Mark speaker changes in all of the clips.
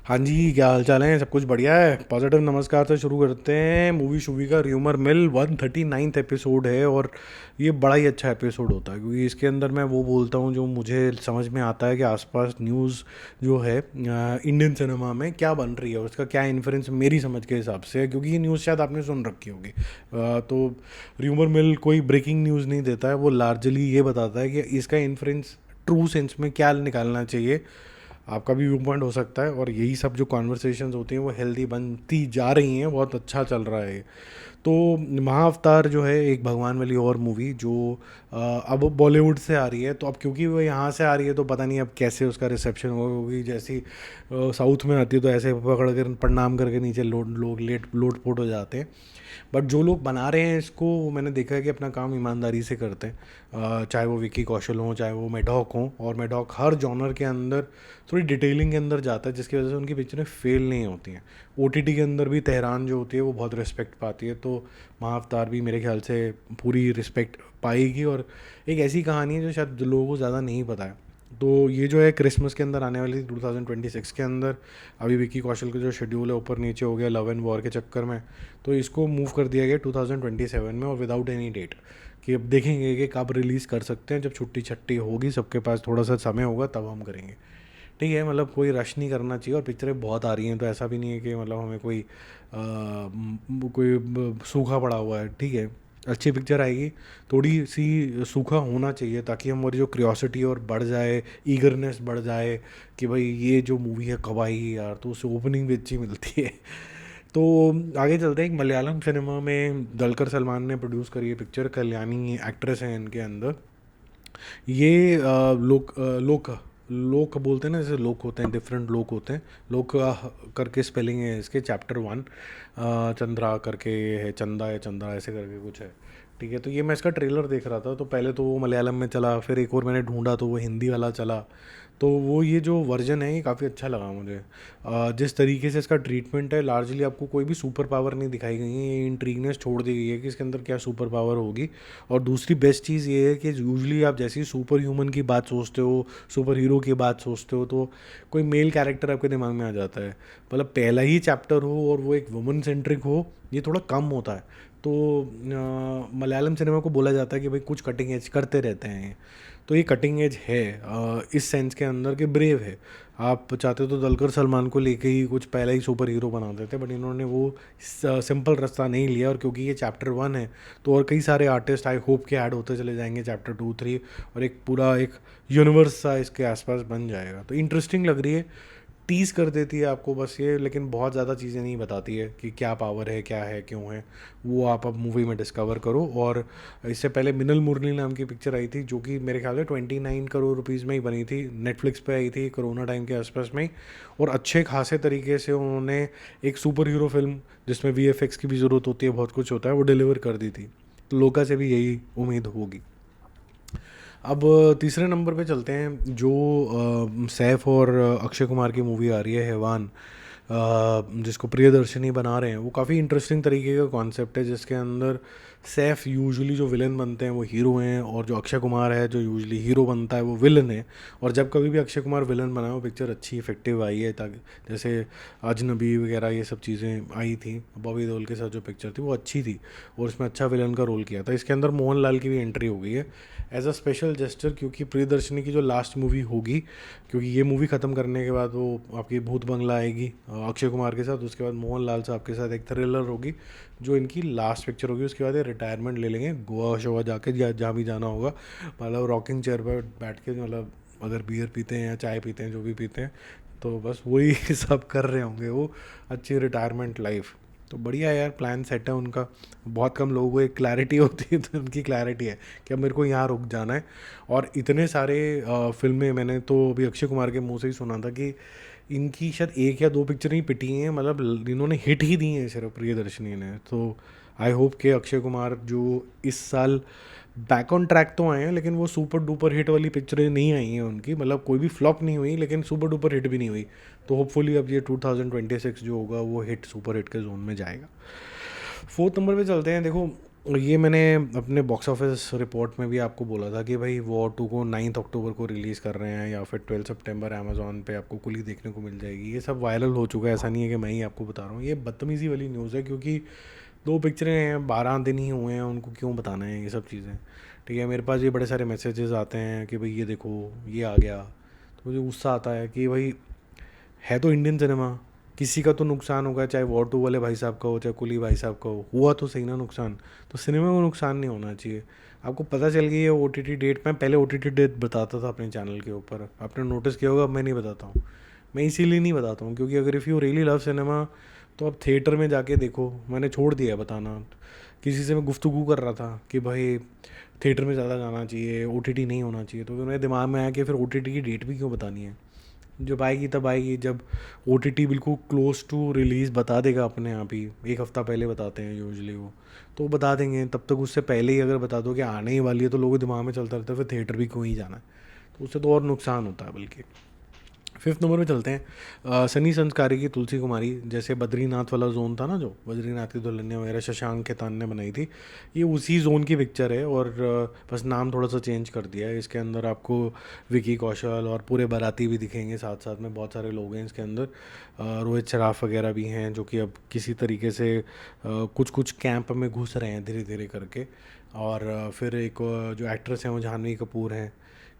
Speaker 1: हाँ जी, क्या हाल चाल है? सब कुछ बढ़िया है। पॉजिटिव नमस्कार से शुरू करते हैं। मूवी शूवी का र्यूमर मिल 139th एपिसोड है और ये बड़ा ही अच्छा एपिसोड होता है क्योंकि इसके अंदर मैं वो बोलता हूँ जो मुझे समझ में आता है कि आसपास न्यूज़ जो है इंडियन सिनेमा में क्या बन रही है और उसका क्या इन्फ्लुएंस मेरी समझ के हिसाब से है, क्योंकि ये न्यूज़ शायद आपने सुन रखी होगी। तो र्यूमर मिल कोई ब्रेकिंग न्यूज़ नहीं देता है, वो लार्जली ये बताता है कि इसका इन्फ्लुएंस ट्रू सेंस में क्या निकालना चाहिए। आपका भी व्यू पॉइंट हो सकता है और यही सब जो कॉन्वर्सेशंस होती हैं वो हेल्दी बनती जा रही हैं। बहुत अच्छा चल रहा है ये। तो महाअवतार जो है एक भगवान वाली और मूवी जो अब बॉलीवुड से आ रही है, तो अब क्योंकि वो यहाँ से आ रही है तो पता नहीं अब कैसे उसका रिसेप्शन होगा, क्योंकि जैसी साउथ में आती है तो ऐसे पकड़ कर प्रणाम करके नीचे लोग लोट पोट हो जाते हैं। बट जो लोग बना रहे हैं इसको, वो मैंने देखा है कि अपना काम ईमानदारी से करते हैं। चाहे वो विक्की कौशल हों, चाहे वो मेढॉक हों, और मेढॉक हर जॉनर के अंदर थोड़ी डिटेलिंग के अंदर जाता है, जिसकी वजह से उनकी पिक्चरें फेल नहीं होती हैं। ओटीटी के अंदर भी तेहरान जो होती है वो बहुत रिस्पेक्ट पाती है, तो महाअवतार भी मेरे ख्याल से पूरी रिस्पेक्ट पाएगी। और एक ऐसी कहानी है जो शायद लोगों को ज़्यादा नहीं पता है। तो ये जो है क्रिसमस के अंदर आने वाली 2026 के अंदर, अभी विक्की कौशल का जो शेड्यूल है ऊपर नीचे हो गया लव एंड वॉर के चक्कर में, तो इसको मूव कर दिया गया 2027 में और विदाउट एनी डेट, कि अब देखेंगे कि कब रिलीज़ कर सकते हैं। जब छुट्टी छट्टी होगी, सबके पास थोड़ा सा समय होगा, तब हम करेंगे। ठीक है, मतलब कोई रश नहीं करना चाहिए, और पिक्चरें बहुत आ रही हैं तो ऐसा भी नहीं है कि मतलब हमें सूखा पड़ा हुआ है। ठीक है, अच्छी पिक्चर आएगी, थोड़ी सी सूखा होना चाहिए ताकि हमारी जो क्रियोसिटी और बढ़ जाए, ईगरनेस बढ़ जाए कि भाई ये जो मूवी है कब आएगी यार, तो उससे ओपनिंग भी अच्छी मिलती है। तो आगे चलते हैं। एक मलयालम सिनेमा में दलकर सलमान ने प्रोड्यूस करी है पिक्चर, कल्याणी एक्ट्रेस है इनके अंदर। ये लोक लोक बोलते हैं ना, जैसे लोक होते हैं, डिफरेंट लोक होते हैं। लोक करके स्पेलिंग है इसके, चैप्टर 1 चंद्रा करके है, चंदा या चंद्रा ऐसे करके कुछ है। ठीक है, तो ये मैं इसका ट्रेलर देख रहा था, तो पहले तो वो मलयालम में चला, फिर एक और मैंने ढूंढा तो वो हिंदी वाला चला। तो वो ये जो वर्जन है ये काफ़ी अच्छा लगा मुझे। जिस तरीके से इसका ट्रीटमेंट है, लार्जली आपको कोई भी सुपर पावर नहीं दिखाई गई है, ये इंट्रीगनेस छोड़ दी गई है कि इसके अंदर क्या सुपर पावर होगी। और दूसरी बेस्ट चीज़ ये है कि यूजली आप जैसे ही सुपर ह्यूमन की बात सोचते हो, सुपर हीरो की बात सोचते हो, तो कोई मेल कैरेक्टर आपके दिमाग में आ जाता है। मतलब पहला ही चैप्टर हो और वो एक वुमन सेंट्रिक हो, ये थोड़ा कम होता है। तो मलयालम सिनेमा को बोला जाता है कि भाई कुछ कटिंग एज करते रहते हैं ये। तो ये कटिंग एज है इस सेंस के अंदर कि ब्रेव है। आप चाहते तो दलकर सलमान को लेके ही कुछ पहला ही सुपर हीरो बना देते, बट इन्होंने वो सिंपल रास्ता नहीं लिया। और क्योंकि ये चैप्टर 1 है, तो और कई सारे आर्टिस्ट आई होप के ऐड होते चले जाएंगे चैप्टर 2 3, और एक पूरा एक यूनिवर्स सा इसके आसपास बन जाएगा। तो इंटरेस्टिंग लग रही है। टीज़ कर देती है आपको बस ये, लेकिन बहुत ज़्यादा चीज़ें नहीं बताती है कि क्या पावर है, क्या है, क्यों है। वो आप अब मूवी में डिस्कवर करो। और इससे पहले मिनल मुरली नाम की पिक्चर आई थी, जो कि मेरे ख्याल से 29 करोड़ रुपीज़ में ही बनी थी, नेटफ्लिक्स पे आई थी कोरोना टाइम के आसपास में ही। और अच्छे खासे तरीके से उन्होंने एक सुपर हीरो फिल्म, जिसमें वीएफएक्स की भी ज़रूरत होती है, बहुत कुछ होता है, वो डिलीवर कर दी थी। तो लोका से भी यही उम्मीद होगी। अब तीसरे नंबर पे चलते हैं, जो सैफ और अक्षय कुमार की मूवी आ रही है हैवान, जिसको प्रियदर्शनी बना रहे हैं। वो काफ़ी इंटरेस्टिंग तरीके का कॉन्सेप्ट है, जिसके अंदर सैफ यूजुअली जो विलन बनते हैं वो हीरो हैं, और जो अक्षय कुमार है जो यूजुअली हीरो बनता है वो विलन है। और जब कभी भी अक्षय कुमार विलन बना है, वो पिक्चर अच्छी इफेक्टिव आई है, ताकि जैसे अजनबी वगैरह ये सब चीज़ें आई थी, बॉबी देओल के साथ जो पिक्चर थी वो अच्छी थी, और उसमें अच्छा विलन का रोल किया था। इसके अंदर मोहन लाल की भी एंट्री हो गई है एज अ स्पेशल जेस्टर, क्योंकि प्रियदर्शनी की जो लास्ट मूवी होगी, क्योंकि ये मूवी ख़त्म करने के बाद वो आपकी भूत बंगला आएगी अक्षय कुमार के साथ, उसके बाद मोहन लाल साहब के साथ एक थ्रिलर होगी जो इनकी लास्ट पिक्चर होगी। उसके बाद ये रिटायरमेंट ले लेंगे, गोवा शोवा जाके जहाँ भी जाना होगा, मतलब रॉकिंग चेयर पर बैठ के, मतलब अगर बियर पीते हैं या चाय पीते हैं, जो भी पीते हैं, तो बस वही सब कर रहे होंगे वो, अच्छी रिटायरमेंट लाइफ। तो बढ़िया है यार, प्लान सेट है उनका। बहुत कम लोगों को एक क्लैरिटी होती है, तो उनकी क्लैरिटी है कि अब मेरे को यहाँ रुक जाना है। और इतने सारे फिल्में मैंने तो अभी अक्षय कुमार के मुंह से ही सुना था कि इनकी शायद एक या दो पिक्चरें ही पिटी हैं, मतलब इन्होंने हिट ही दी हैं सिर्फ प्रियदर्शनी ने। तो आई होप कि अक्षय कुमार जो इस साल बैक ऑन ट्रैक तो आए हैं, लेकिन वो सुपर डुपर हिट वाली पिक्चरें नहीं आई हैं उनकी, मतलब कोई भी फ्लॉप नहीं हुई, लेकिन सुपर डुपर हिट भी नहीं हुई। तो होपफुली अब ये 2026 जो होगा वो हिट, सुपर हिट के जोन में जाएगा। फोर्थ नंबर पे चलते हैं। देखो, और ये मैंने अपने बॉक्स ऑफिस रिपोर्ट में भी आपको बोला था कि भाई वॉर 2 को 9 अक्टूबर को रिलीज़ कर रहे हैं या फिर 12 सितंबर अमेज़ॉन पे आपको कुली देखने को मिल जाएगी। ये सब वायरल हो चुका है, ऐसा नहीं है कि मैं ही आपको बता रहा हूँ। ये बदतमीज़ी वाली न्यूज़ है, क्योंकि 2 पिक्चरें हैं, 12 दिन ही हुए हैं, उनको क्यों बताना है ये सब चीज़ें। ठीक है, मेरे पास ये बड़े सारे मैसेजेस आते हैं कि भाई ये देखो ये आ गया, तो मुझे गुस्सा आता है कि भाई है तो इंडियन सिनेमा, किसी का तो नुकसान होगा, चाहे वॉर 2 वाले भाई साहब का हो चाहे कुली भाई साहब का हो, हुआ तो सही ना नुकसान। तो सिनेमा को नुकसान नहीं होना चाहिए। आपको पता चल गई है OTT डेट, मैं पहले OTT डेट बताता था अपने चैनल के ऊपर, आपने नोटिस किया होगा, अब मैं नहीं बताता हूँ। मैं इसीलिए नहीं बताता हूँ क्योंकि अगर if you really love cinema तो आप थिएटर में जाके देखो। मैंने छोड़ दिया है बताना। किसी से मैं गुफ्तगू कर रहा था कि भाई थिएटर में ज़्यादा जाना चाहिए, OTT नहीं होना चाहिए, तो फिर मेरे दिमाग में आया कि फिर OTT की डेट भी क्यों बतानी है। जब आएगी तब आएगी, जब OTT बिल्कुल क्लोज टू रिलीज़ बता देगा अपने आप ही, एक हफ़्ता पहले बताते हैं यूजुअली वो, तो बता देंगे। तब तक उससे पहले ही अगर बता दो कि आने ही वाली है तो लोगों के दिमाग में चलता रहता है फिर थिएटर भी क्यों ही जाना है, तो उससे तो और नुकसान होता है बल्कि। 5th नंबर पे चलते हैं। सनी संस्कारी की तुलसी कुमारी, जैसे बद्रीनाथ वाला जोन था ना, जो बद्रीनाथ की दुल्हनिया वगैरह शशांक खेतान ने बनाई थी, ये उसी जोन की पिक्चर है। और बस नाम थोड़ा सा चेंज कर दिया है। इसके अंदर आपको विकी कौशल और पूरे बाराती भी दिखेंगे, साथ साथ में बहुत सारे लोग हैं इसके अंदर। रोहित शराफ वगैरह भी हैं जो कि अब किसी तरीके से कुछ कुछ कैंप में घुस रहे हैं धीरे धीरे करके। और फिर एक जो एक्ट्रेस हैं वो जाह्नवी कपूर हैं।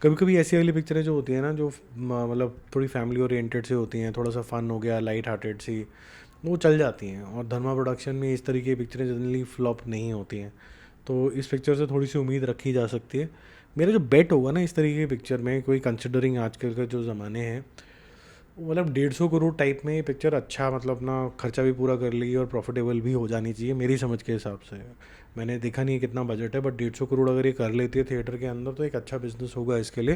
Speaker 1: कभी कभी ऐसी वाली पिक्चरें जो होती हैं ना, जो मतलब थोड़ी फैमिली ओरिएंटेड से होती हैं, थोड़ा सा फन हो गया, लाइट हार्टेड सी, वो चल जाती हैं। और धर्मा प्रोडक्शन में इस तरीके की पिक्चरें जनरली फ्लॉप नहीं होती हैं, तो इस पिक्चर से थोड़ी सी उम्मीद रखी जा सकती है। मेरा जो बेट होगा ना इस तरीके की पिक्चर में, कोई कंसिडरिंग आजकल के जो ज़माने हैं, मतलब 150 करोड़ टाइप में ये पिक्चर अच्छा, मतलब अपना खर्चा भी पूरा कर लेगी और प्रॉफिटेबल भी हो जानी चाहिए मेरी समझ के हिसाब से। मैंने देखा नहीं है कितना बजट है, बट 150 करोड़ अगर ये कर लेती है थिएटर के अंदर तो एक अच्छा बिजनेस होगा इसके लिए,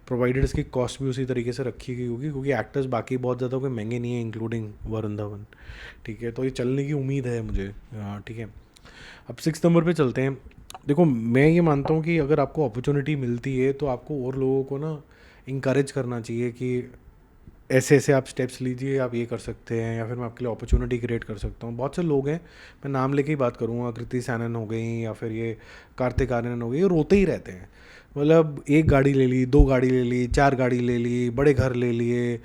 Speaker 1: प्रोवाइडेड इसकी कॉस्ट भी उसी तरीके से रखी गई होगी, क्योंकि एक्टर्स बाकी बहुत ज़्यादा कोई महंगे नहीं है इंक्लूडिंग वरुण धवन। ठीक है, तो ये चलने की उम्मीद है मुझे। हाँ ठीक है, अब 6 नंबर पे चलते हैं। देखो मैं ये मानता हूँ कि अगर आपको अपॉर्चुनिटी मिलती है तो आपको और लोगों को ना इंकरेज करना चाहिए कि ऐसे ऐसे आप स्टेप्स लीजिए, आप ये कर सकते हैं, या फिर मैं आपके लिए अपॉर्चुनिटी क्रिएट कर सकता हूँ। बहुत से लोग हैं, मैं नाम लेके ही बात करूँगा, कृति सैनन हो गई या फिर ये कार्तिक आर्यन हो गई, ये रोते ही रहते हैं। मतलब एक गाड़ी ले ली, 2 गाड़ी ले ली, 4 गाड़ी ले ली, बड़े घर ले लिए,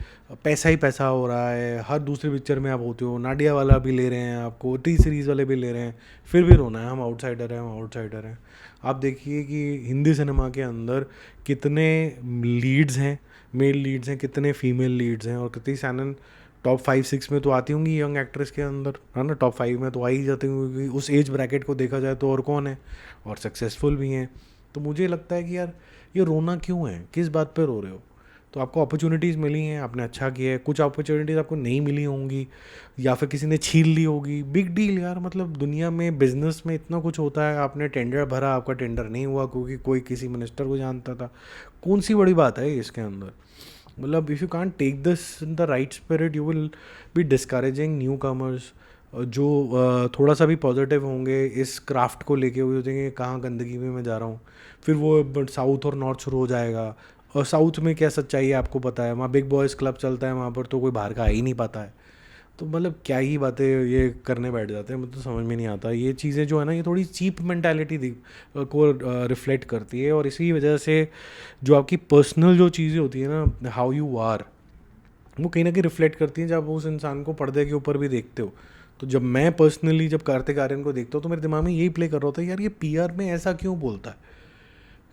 Speaker 1: पैसा ही पैसा हो रहा है। हर दूसरी पिक्चर में आप होते हो, नाडिया वाला भी ले रहे हैं आपको, टी सीरीज़ वाले भी ले रहे हैं, फिर भी रोना है, हम आउटसाइडर हैं, हम आउटसाइडर हैं। आप देखिए कि हिंदी सिनेमा के अंदर कितने लीड्स हैं, मेल लीड्स हैं, कितने फीमेल लीड्स हैं, और कृति सैनन टॉप 5-6 में तो आती होंगी यंग एक्ट्रेस के अंदर, है ना, टॉप 5 में तो आ ही जाती होंगी। उस एज ब्रैकेट को देखा जाए तो और कौन है, और सक्सेसफुल भी हैं। तो मुझे लगता है कि यार ये रोना क्यों है, किस बात पे रो रहे हो। तो आपको अपॉर्चुनिटीज़ मिली हैं, आपने अच्छा किया है। कुछ अपॉर्चुनिटीज़ आपको नहीं मिली होंगी या फिर किसी ने छीन ली होगी, बिग डील यार। मतलब दुनिया में बिजनेस में इतना कुछ होता है, आपने टेंडर भरा, आपका टेंडर नहीं हुआ क्योंकि कोई किसी मिनिस्टर को जानता था, कौन सी बड़ी बात है इसके अंदर। मतलब if you can't take this in the right spirit you will be discouraging newcomers, जो थोड़ा सा भी पॉजिटिव होंगे इस क्राफ्ट को लेके, वो सोचेंगे कहाँ गंदगी में मैं जा रहा हूँ। फिर वो साउथ और नॉर्थ शुरू हो जाएगा। और साउथ में क्या सच्चाई है आपको पता है, वहाँ बिग बॉयज़ क्लब चलता है, वहाँ पर तो कोई बाहर का आ ही नहीं पाता है। तो मतलब क्या ही बातें ये करने बैठ जाते हैं, मुझे तो समझ में नहीं आता। ये चीज़ें जो है ना, ये थोड़ी चीप मेंटालिटी को रिफ्लेक्ट करती है। और इसी वजह से जो आपकी पर्सनल जो चीज़ें होती है ना, हाउ यू आर, वो कहीं ना कहीं रिफ्लेक्ट करती हैं जब उस इंसान को पर्दे के ऊपर भी देखते हो। तो जब मैं पर्सनली जब कार्तिक आर्यन को देखता हूँ तो मेरे दिमाग में यही प्ले कर रहा होता है, यार ये PR में ऐसा क्यों बोलता है,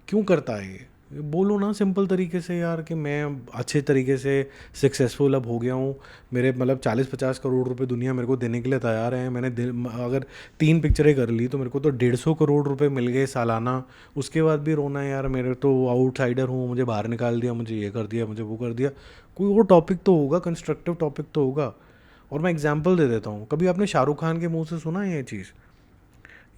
Speaker 1: क्यों करता है ये बोलो ना सिंपल तरीके से यार कि मैं अच्छे तरीके से सक्सेसफुल अब हो गया हूँ, मेरे मतलब 40-50 करोड़ रुपए दुनिया मेरे को देने के लिए तैयार है। मैंने अगर 3 पिक्चरें कर ली तो मेरे को तो 150 करोड़ रुपए मिल गए सालाना। उसके बाद भी रोना है यार, मेरे तो आउटसाइडर हूँ, मुझे बाहर निकाल दिया, मुझे ये कर दिया, मुझे वो कर दिया। कोई और टॉपिक तो होगा, कंस्ट्रक्टिव टॉपिक तो होगा। और मैं एग्जाम्पल दे देता हूँ, कभी आपने शाहरुख खान के मुंह से सुना है ये चीज़,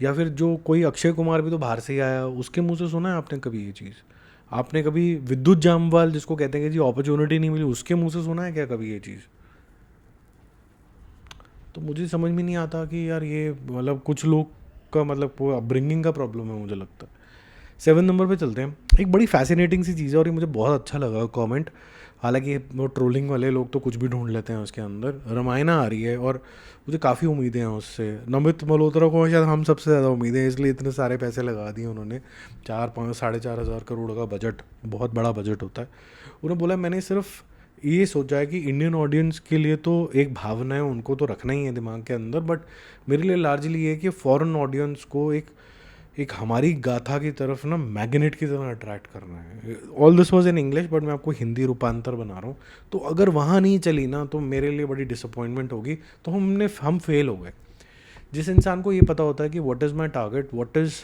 Speaker 1: या फिर जो कोई अक्षय कुमार भी तो बाहर से ही आया, उसके मुंह से सुना है आपने कभी ये चीज़? आपने कभी विद्युत जामवाल जिसको कहते हैं कि जी अपॉर्चुनिटी नहीं मिली, उसके मुंह से सुना है क्या कभी ये चीज़? तो मुझे समझ में नहीं आता कि यार ये मतलब कुछ लोग का मतलब वो अपब्रिंगिंग का प्रॉब्लम है मुझे लगता है। 7 नंबर पे चलते हैं। एक बड़ी फैसिनेटिंग सी चीज़ है और ये मुझे बहुत अच्छा लगा कमेंट। हालांकि वो ट्रोलिंग वाले लोग तो कुछ भी ढूंढ लेते हैं उसके अंदर। रामायणा आ रही है और मुझे काफ़ी उम्मीदें हैं उससे। नमित मल्होत्रा को शायद हम सबसे ज़्यादा उम्मीदें हैं, इसलिए इतने सारे पैसे लगा दिए उन्होंने। 4-5 साढ़े 4 हज़ार करोड़ का बजट, बहुत बड़ा बजट होता है। उन्होंने बोला मैंने सिर्फ ये सोचा है कि इंडियन ऑडियंस के लिए तो एक भावना है, उनको तो रखना ही है दिमाग के अंदर, बट मेरे लिए लार्जली ये है कि फ़ॉरेन ऑडियंस को एक एक हमारी गाथा की तरफ ना मैग्नेट की तरह अट्रैक्ट करना है। All this was in English but मैं आपको हिंदी रूपांतर बना रहा हूँ। तो अगर वहाँ नहीं चली ना तो मेरे लिए बड़ी डिसअपॉइंटमेंट होगी। तो हम फेल हो गए। जिस इंसान को ये पता होता है कि what is my target, what is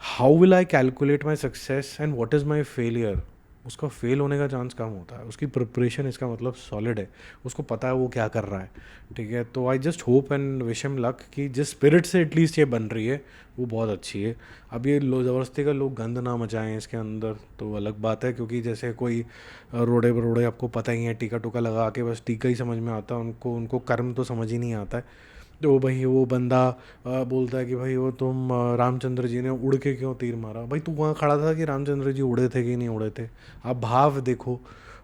Speaker 1: how will I calculate my success and what is my failure, उसका फेल होने का चांस कम होता है। उसकी प्रिपरेशन इसका मतलब सॉलिड है, उसको पता है वो क्या कर रहा है। ठीक है, तो I just hope and wish him luck कि जिस स्पिरिट से एटलीस्ट ये बन रही है वो बहुत अच्छी है। अब ये ज़बरदस्ती का लोग गंद ना मचाएं इसके अंदर तो अलग बात है, क्योंकि जैसे कोई रोड़े बरोड़े आपको पता ही है, टीका टूका लगा के बस टीका ही समझ में आता है उनको, उनको कर्म तो समझ ही नहीं आता है। तो भाई वो बंदा बोलता है कि भाई वो तुम रामचंद्र जी ने उड़ के क्यों तीर मारा। भाई तू वहाँ खड़ा था कि रामचंद्र जी उड़े थे कि नहीं उड़े थे। आप भाव देखो,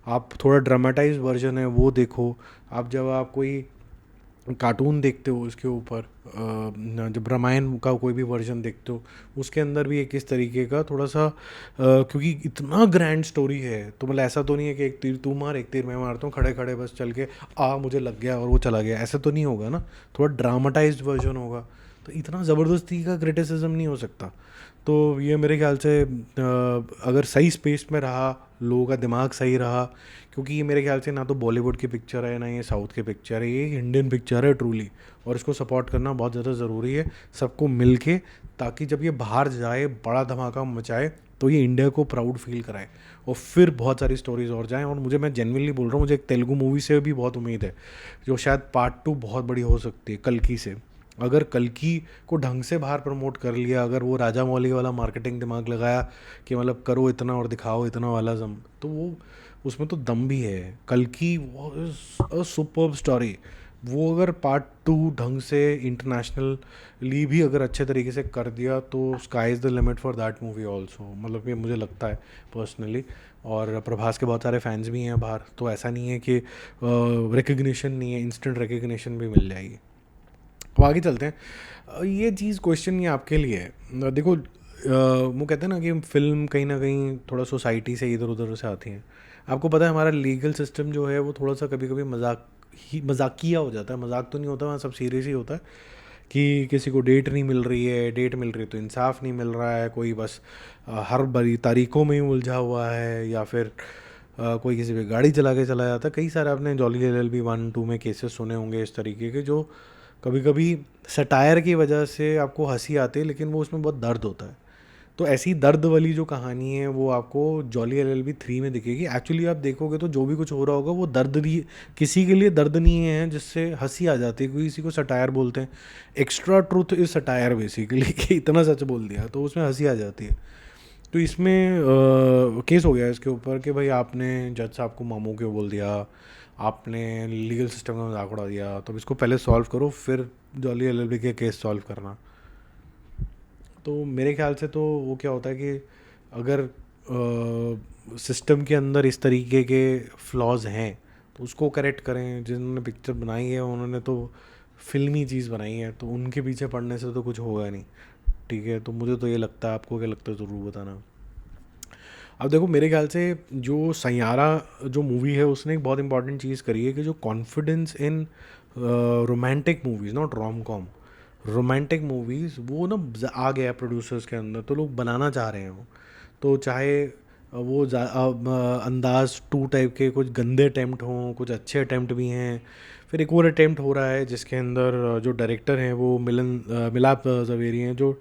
Speaker 1: आप थोड़ा ड्रामेटाइज वर्जन है वो देखो। आप जब आप कोई कार्टून देखते हो उसके ऊपर जब रामायण का कोई भी वर्जन देखते हो उसके अंदर भी एक इस तरीके का थोड़ा सा क्योंकि इतना ग्रैंड स्टोरी है तो मतलब ऐसा तो नहीं है कि एक तीर तू मार एक तीर मैं मारता हूँ खड़े खड़े बस चल के मुझे लग गया और वो चला गया, ऐसा तो नहीं होगा ना। थोड़ा ड्रामाटाइज्ड वर्जन होगा। तो इतना ज़बरदस्ती का क्रिटिसिज्म नहीं हो सकता। तो ये मेरे ख्याल से अगर सही स्पेस में रहा, लोगों का दिमाग सही रहा, क्योंकि ये मेरे ख्याल से ना तो बॉलीवुड की पिक्चर है ना ये साउथ की पिक्चर है, ये इंडियन पिक्चर है ट्रूली। और इसको सपोर्ट करना बहुत ज़्यादा ज़रूरी है सबको मिल के, ताकि जब ये बाहर जाए बड़ा धमाका मचाए तो ये इंडिया को प्राउड फील कराए और फिर बहुत सारी स्टोरीज और जाएं। और मुझे, मैं जेन्युइनली बोल रहा हूँ, मुझे एक तेलुगु मूवी से भी बहुत उम्मीद है जो शायद पार्ट 2 बहुत बड़ी हो सकती है कल्कि से। अगर कल्कि को ढंग से बाहर प्रमोट कर लिया, अगर वो राजा मौली वाला मार्केटिंग दिमाग लगाया कि मतलब करो इतना और दिखाओ इतना वाला जम, तो वो उसमें तो दम भी है। कल्कि वाज अ सुपर्ब स्टोरी। वो अगर पार्ट 2 ढंग से इंटरनेशनली भी अगर अच्छे तरीके से कर दिया तो sky is the limit for that movie also, मतलब ये मुझे लगता है पर्सनली। और प्रभास के बहुत सारे फैंस भी हैं बाहर, तो ऐसा नहीं है कि रिकग्निशन नहीं है, इंस्टेंट रिकग्निशन भी मिल जाएगी। अब आगे चलते हैं। ये चीज़ क्वेश्चन ये आपके लिए है। देखो वो कहते हैं ना कि फिल्म कहीं ना कहीं थोड़ा सोसाइटी से इधर उधर से आती हैं। आपको पता है हमारा लीगल सिस्टम जो है वो थोड़ा सा कभी कभी मजाकिया हो जाता है। मजाक तो नहीं होता, वहाँ सब सीरियस ही होता है कि किसी को डेट नहीं मिल रही है, डेट मिल रही है तो इंसाफ नहीं मिल रहा है, कोई बस हर बड़ी तारीखों में ही उलझा हुआ है, या फिर कोई किसी पे गाड़ी चला के चला जाता है। कई सारे आपने जॉली LLB 1-2 में केसेस सुने होंगे इस तरीके के, जो कभी कभी सटायर की वजह से आपको हंसी आती है लेकिन वो उसमें बहुत दर्द होता है। तो ऐसी दर्द वाली जो कहानी है वो आपको जॉली LLB 3 में दिखेगी। एक्चुअली आप देखोगे तो जो भी कुछ हो रहा होगा वो दर्द नहीं, किसी के लिए दर्द नहीं है जिससे हंसी आ जाती है, कोई किसी को सटायर बोलते हैं। Extra truth is satire basically कि इतना सच बोल दिया तो उसमें हंसी आ जाती है। तो इसमें केस हो गया इसके ऊपर कि भाई आपने जज साहब को मामू क्यों बोल दिया, आपने लीगल सिस्टम का मजाक उड़ा दिया, तो इसको पहले सॉल्व करो फिर जॉली LLB के केस सॉल्व करना। तो मेरे ख्याल से तो वो क्या होता है कि अगर सिस्टम के अंदर इस तरीके के फ्लॉज हैं तो उसको करेक्ट करें। जिन्होंने पिक्चर बनाई है उन्होंने तो फिल्मी चीज़ बनाई है, तो उनके पीछे पड़ने से तो कुछ होगा नहीं। ठीक है, तो मुझे तो ये लगता है, आपको क्या लगता है ज़रूर बताना। अब देखो मेरे ख्याल से जो सैयारा जो मूवी है उसने एक बहुत इंपॉर्टेंट चीज़ करी है कि जो confidence in romantic movies, not rom com, romantic movies, वो ना आ गया प्रोड्यूसर्स के अंदर, तो लोग बनाना चाह रहे हैं वो। तो चाहे वो अंदाज 2 टाइप के कुछ गंदे अटैम्प्ट हों, कुछ अच्छे अटैम्प्ट भी हैं। फिर एक और अटैम्प्ट हो रहा है जिसके अंदर जो डायरेक्टर हैं वो मिलाप जवेरी हैं, जो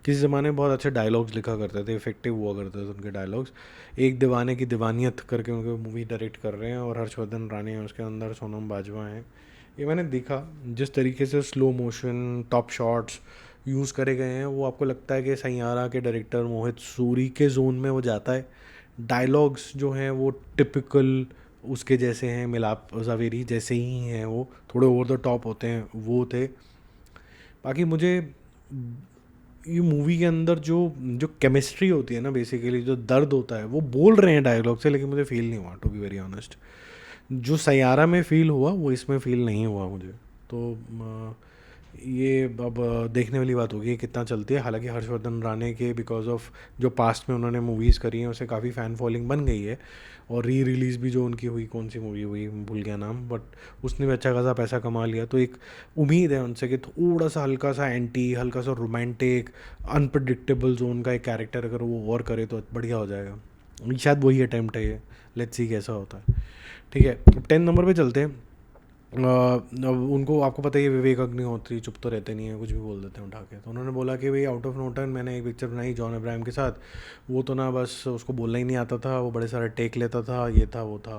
Speaker 1: किसी ज़माने में बहुत अच्छे डायलॉग्स लिखा करते थे, इफेक्टिव हुआ करते थे उनके डायलॉग्स। एक दीवाने की दीवानियत करके उनके मूवी डायरेक्ट कर रहे हैं और हर्षवर्धन रानी है उसके अंदर, सोनम बाजवा हैं। ये मैंने देखा जिस तरीके से slow motion top shots use करे गए हैं, वो आपको लगता है कि सैयारा के डायरेक्टर मोहित सूरी के जोन में वो जाता है। डायलॉग्स जो हैं वो टिपिकल उसके जैसे हैं, मिलाप जावेरी जैसे ही हैं, वो थोड़े ओवर द टॉप होते हैं वो थे। बाकी मुझे ये मूवी के अंदर जो जो केमिस्ट्री होती है ना, बेसिकली जो दर्द होता है वो बोल रहे हैं डायलॉग से, लेकिन मुझे फील नहीं हुआ, टू बी वेरी ऑनेस्ट। जो सयारा में फील हुआ वो इसमें फील नहीं हुआ मुझे। तो ये अब देखने वाली बात होगी कितना चलती है। हालांकि हर्षवर्धन राणे के बिकॉज ऑफ जो पास्ट में उन्होंने मूवीज़ करी हैं उसे काफ़ी फ़ैन फॉलोइंग बन गई है, और री रिलीज़ भी जो उनकी हुई, कौन सी मूवी हुई भूल गया नाम, बट उसने भी अच्छा खासा पैसा कमा लिया। तो एक उम्मीद है उनसे कि थोड़ा सा हल्का सा एंटी, हल्का सा रोमांटिक, अनप्रडिक्टेबल जोन का एक कैरेक्टर अगर वो और करे तो बढ़िया हो जाएगा। शायद वही अटैम्प्ट है ये, लेट्स सी कैसा होता है। ठीक है, अब 10 नंबर पे चलते हैं। अब उनको, आपको पता ही है, विवेक अग्निहोत्री चुप तो रहते नहीं है, कुछ भी बोल देते हैं उठा के। तो उन्होंने बोला कि भाई आउट ऑफ नो टाइम मैंने एक पिक्चर बनाई जॉन अब्राहम के साथ, वो तो ना बस उसको बोलना ही नहीं आता था, वो बड़े सारे टेक लेता था, ये था वो था।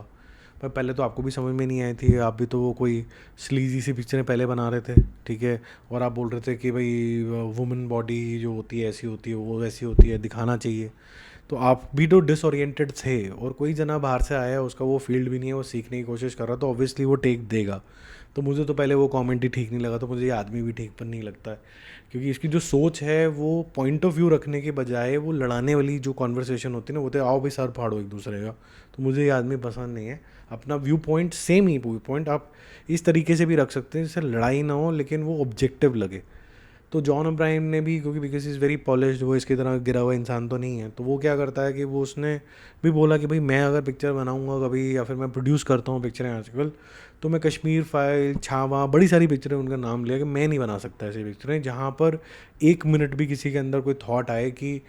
Speaker 1: पर पहले तो आपको भी समझ में नहीं आई थी, आप भी तो वो कोई स्लीजी सी पिक्चरें पहले बना रहे थे, ठीक है। और आप बोल रहे थे कि भाई वुमेन बॉडी जो होती है ऐसी होती है, वो वैसी होती है, दिखाना चाहिए। तो आप भी तो डिसोरिएंटेड थे, और कोई जना बाहर से आया, उसका वो फील्ड भी नहीं है, वो सीखने की कोशिश कर रहा, तो ऑब्वियसली वो टेक देगा। तो मुझे तो पहले वो कमेंट ही ठीक नहीं लगा, तो मुझे ये आदमी भी ठीक पर नहीं लगता है, क्योंकि इसकी जो सोच है वो पॉइंट ऑफ व्यू रखने के बजाय वो लड़ाने वाली जो कॉन्वर्सेशन होती है ना, वो तो आओ भाई सर फाड़ो एक दूसरे का। तो मुझे ये आदमी पसंद नहीं है। अपना व्यू पॉइंट सेम ही व्यू पॉइंट आप इस तरीके से भी रख सकते हैं जिससे लड़ाई ना हो, लेकिन वो ऑब्जेक्टिव लगे। तो जॉन अब्राहम ने भी, क्योंकि बिकॉज इज़ वेरी पॉलिश्ड, वो इसकी तरह गिरा हुआ इंसान तो नहीं है, तो वो क्या करता है कि वो उसने भी बोला कि भाई मैं अगर पिक्चर बनाऊंगा कभी, या फिर मैं प्रोड्यूस करता हूँ पिक्चरें आजकल, तो मैं कश्मीर फाइल, छावा, बड़ी सारी पिक्चरें उनका नाम लिया कि मैं नहीं बना सकता ऐसी पिक्चरें जहाँ पर 1 मिनट भी किसी के अंदर कोई थॉट आए कि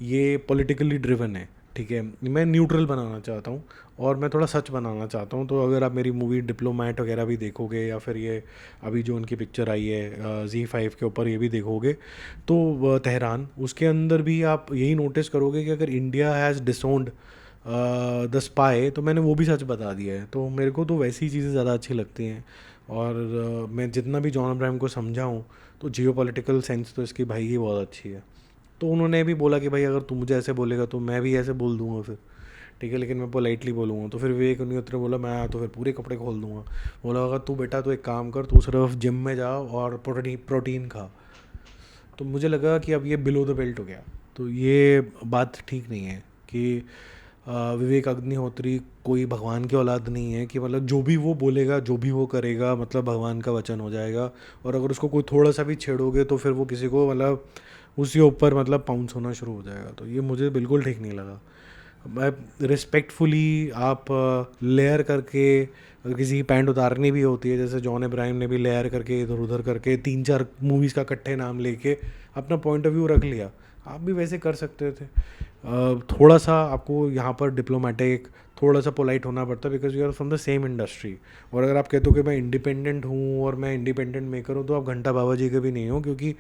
Speaker 1: ये पॉलिटिकली ड्रिवन है। ठीक है, मैं न्यूट्रल बनाना चाहता हूँ, और मैं थोड़ा सच बनाना चाहता हूँ। तो अगर आप मेरी मूवी डिप्लोमेट वगैरह भी देखोगे, या फिर ये अभी जो उनकी पिक्चर आई है Z5 के ऊपर ये भी देखोगे, तो तेहरान, उसके अंदर भी आप यही नोटिस करोगे कि अगर India has disowned the spy, तो मैंने वो भी सच बता दिया है। तो मेरे को तो वैसी चीज़ें ज़्यादा अच्छी लगती हैं। और मैं जितना भी जॉन अब्राहम को समझा हूँ, तो जियो पॉलिटिकल सेंस तो इसकी भाई की बहुत अच्छी है। तो उन्होंने भी बोला कि भाई अगर तू मुझे ऐसे बोलेगा तो मैं भी ऐसे बोल दूंगा फिर, ठीक है, लेकिन मैं पोलाइटली बोलूँगा। तो फिर विवेक अग्निहोत्री बोला मैं तो फिर पूरे कपड़े खोल दूंगा। बोला अगर तू बेटा तो एक काम कर, तू सिर्फ जिम में जा और प्रोटीन खा। तो मुझे लगा कि अब ये बिलो द बेल्ट हो गया। तो ये बात ठीक नहीं है कि विवेक अग्निहोत्री कोई भगवान की औलाद नहीं है कि मतलब जो भी वो बोलेगा, जो भी वो करेगा, मतलब भगवान का वचन हो जाएगा। और अगर उसको कोई थोड़ा सा भी छेड़ोगे तो फिर वो किसी को मतलब उसी ऊपर मतलब पाउंस होना शुरू हो जाएगा। तो ये मुझे बिल्कुल ठीक नहीं लगा। मैं रिस्पेक्टफुली आप लेयर करके, अगर किसी की पैंट उतारनी भी होती है, जैसे जॉन इब्राहिम ने भी लेयर करके इधर उधर करके 3-4 मूवीज़ का इकट्ठे नाम लेके अपना पॉइंट ऑफ व्यू रख लिया, आप भी वैसे कर सकते थे। थोड़ा सा आपको यहाँ पर डिप्लोमेटिक, थोड़ा सा पोलाइट होना पड़ता है, because you are from the same industry. और अगर आप कहते हो कि मैं इंडिपेंडेंट हूँ और मैं इंडिपेंडेंट मेकर हूँ, तो आप घंटा बाबा जी के भी नहीं हो, क्योंकि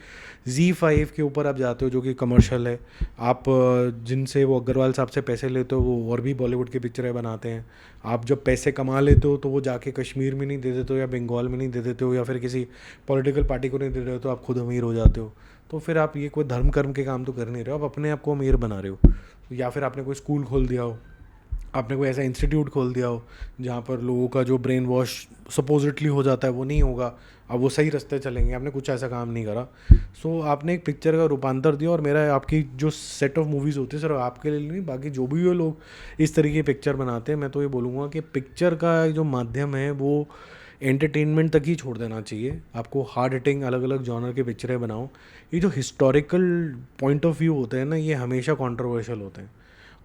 Speaker 1: Z5 के ऊपर आप जाते हो जो कि कमर्शियल है। आप जिनसे वो अग्रवाल साहब से पैसे लेते हो वो और भी बॉलीवुड की पिक्चरें बनाते हैं। आप जब पैसे कमा लेते हो तो वो जाके कश्मीर में नहीं दे देते हो, या बंगाल में नहीं दे देते हो, या फिर किसी पॉलिटिकल पार्टी को नहीं दे रहे हो, तो आप खुद अमीर हो जाते हो। तो फिर आप ये कोई धर्म कर्म के काम तो कर नहीं रहे हो, आप अपने आप को अमीर बना रहे हो। या फिर आपने कोई स्कूल खोल दिया हो, आपने कोई ऐसा इंस्टीट्यूट खोल दिया हो जहाँ पर लोगों का जो ब्रेन वॉश सपोजिटली हो जाता है वो नहीं होगा, अब वो सही रास्ते चलेंगे। आपने कुछ ऐसा काम नहीं करा। सो आपने एक पिक्चर का रूपांतर दिया। और मेरा आपकी जो सेट ऑफ मूवीज़ होती है सिर्फ आपके लिए नहीं, बाकी जो भी वो लोग इस तरीके की पिक्चर बनाते हैं, मैं तो ये बोलूँगा कि पिक्चर का जो माध्यम है वो एंटरटेनमेंट तक ही छोड़ देना चाहिए। आपको हार्ड हिटिंग अलग अलग जॉनर की पिक्चरें बनाओ। ये जो हिस्टोरिकल पॉइंट ऑफ व्यू होते हैं ना, ये हमेशा कंट्रोवर्शियल होते हैं।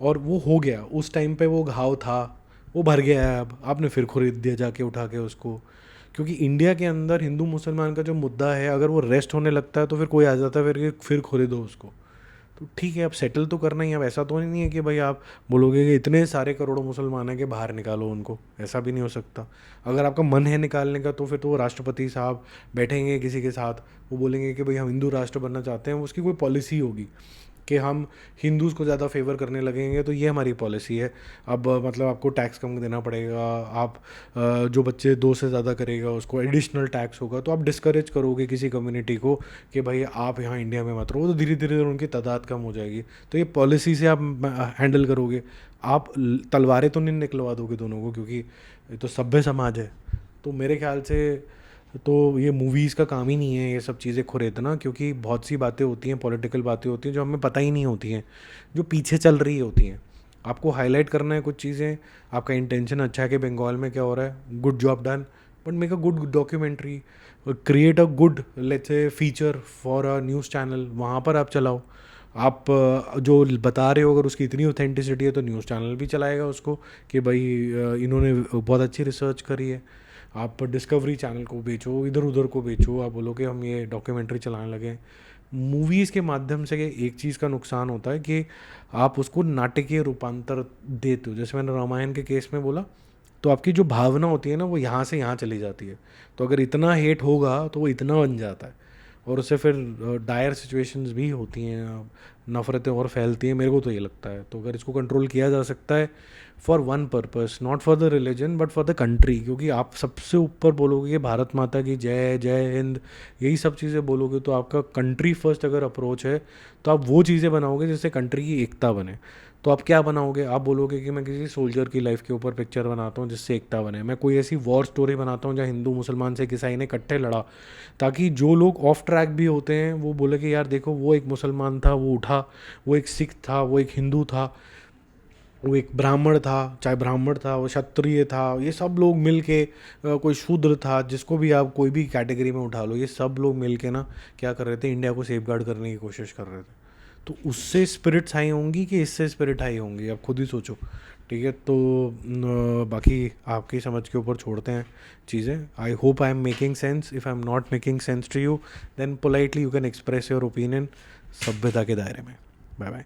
Speaker 1: और वो हो गया उस टाइम पे, वो घाव था, वो भर गया है। अब आपने फिर खरीद दिया जाके उठा के उसको, क्योंकि इंडिया के अंदर हिंदू मुसलमान का जो मुद्दा है, अगर वो रेस्ट होने लगता है तो फिर कोई आ जाता है फिर खरीदो उसको। तो ठीक है, अब सेटल तो करना ही है। अब ऐसा तो नहीं है कि भाई आप बोलोगे कि इतने सारे करोड़ों मुसलमान हैं कि बाहर निकालो उनको, ऐसा भी नहीं हो सकता। अगर आपका मन है निकालने का, तो फिर तो वो राष्ट्रपति साहब बैठेंगे किसी के साथ, वो बोलेंगे कि भाई हम हिंदू राष्ट्र बनना चाहते हैं, उसकी कोई पॉलिसी होगी कि हम हिंदूज़ को ज़्यादा फेवर करने लगेंगे, तो ये हमारी पॉलिसी है। अब मतलब आपको टैक्स कम देना पड़ेगा, आप जो बच्चे 2 से ज़्यादा करेगा उसको एडिशनल टैक्स होगा, तो आप डिस्करेज करोगे किसी कम्युनिटी को कि भाई आप यहाँ इंडिया में मत रहो, तो धीरे धीरे उनकी तादाद कम हो जाएगी। तो ये पॉलिसी से आप हैंडल करोगे। आप तलवारें तो नहीं निकलवा दोगे दोनों को, क्योंकि ये तो सभ्य समाज है। तो मेरे ख्याल से तो ये मूवीज़ का काम ही नहीं है ये सब चीज़ें खुरेदना, क्योंकि बहुत सी बातें होती हैं, पॉलिटिकल बातें होती हैं जो हमें पता ही नहीं होती हैं, जो पीछे चल रही होती हैं। आपको हाईलाइट करना है कुछ चीज़ें, आपका इंटेंशन अच्छा है कि बंगाल में क्या हो रहा है, good job done, but make a good documentary, create a good let's say feature for a news channel, वहाँ पर आप चलाओ। आप जो बता रहे हो अगर उसकी इतनी ऑथेंटिसिटी है तो न्यूज़ चैनल भी चलाएगा उसको कि भाई इन्होंने बहुत अच्छी रिसर्च करी है। आप डिस्कवरी चैनल को बेचो, इधर उधर को बेचो, आप बोलो कि हम ये डॉक्यूमेंट्री चलाने लगे। मूवीज़ के माध्यम से एक चीज़ का नुकसान होता है कि आप उसको नाटकीय रूपांतर देते हो, जैसे मैंने रामायण के केस में बोला, तो आपकी जो भावना होती है ना वो यहाँ से यहाँ चली जाती है। तो अगर इतना हेट होगा तो वो इतना बन जाता है, और उससे फिर डायर सिचुएशंस भी होती हैं, नफ़रतें और फैलती हैं, मेरे को तो ये लगता है। तो अगर इसको कंट्रोल किया जा सकता है for one purpose, not for the religion but for the country, क्योंकि आप सबसे ऊपर बोलोगे कि भारत माता की जय, जय हिंद, यही सब चीज़ें बोलोगे तो आपका कंट्री फर्स्ट अगर अप्रोच है तो आप वो चीज़ें बनाओगे जिससे कंट्री की एकता बने। तो आप क्या बनाओगे, आप बोलोगे कि मैं किसी सोल्जर की लाइफ के ऊपर पिक्चर बनाता हूँ जिससे एकता बने, मैं कोई ऐसी वॉर स्टोरी बनाता हूँ जहाँ हिंदू मुसलमान से ईसाई ने इकट्ठे लड़ा, ताकि जो लोग ऑफ ट्रैक भी होते हैं वो बोले कि यार देखो वो एक मुसलमान था वो उठा, वो एक सिख था, वो एक हिंदू था, वो एक ब्राह्मण था, चाहे ब्राह्मण था वो क्षत्रिय था, ये सब लोग मिल के कोई शूद्र था, जिसको भी आप कोई भी कैटेगरी में उठा लो, ये सब लोग मिल के ना क्या कर रहे थे, इंडिया को सेफगार्ड करने की कोशिश कर रहे थे। तो उससे स्पिरिट्स हाई होंगी कि इससे स्पिरिट हाई होंगी, आप खुद ही सोचो। ठीक है, तो बाकी आपकी समझ के ऊपर छोड़ते हैं चीज़ें। I hope I am making sense, if I am not making sense to you then politely you can express your opinion सभ्यता के दायरे में। Bye bye.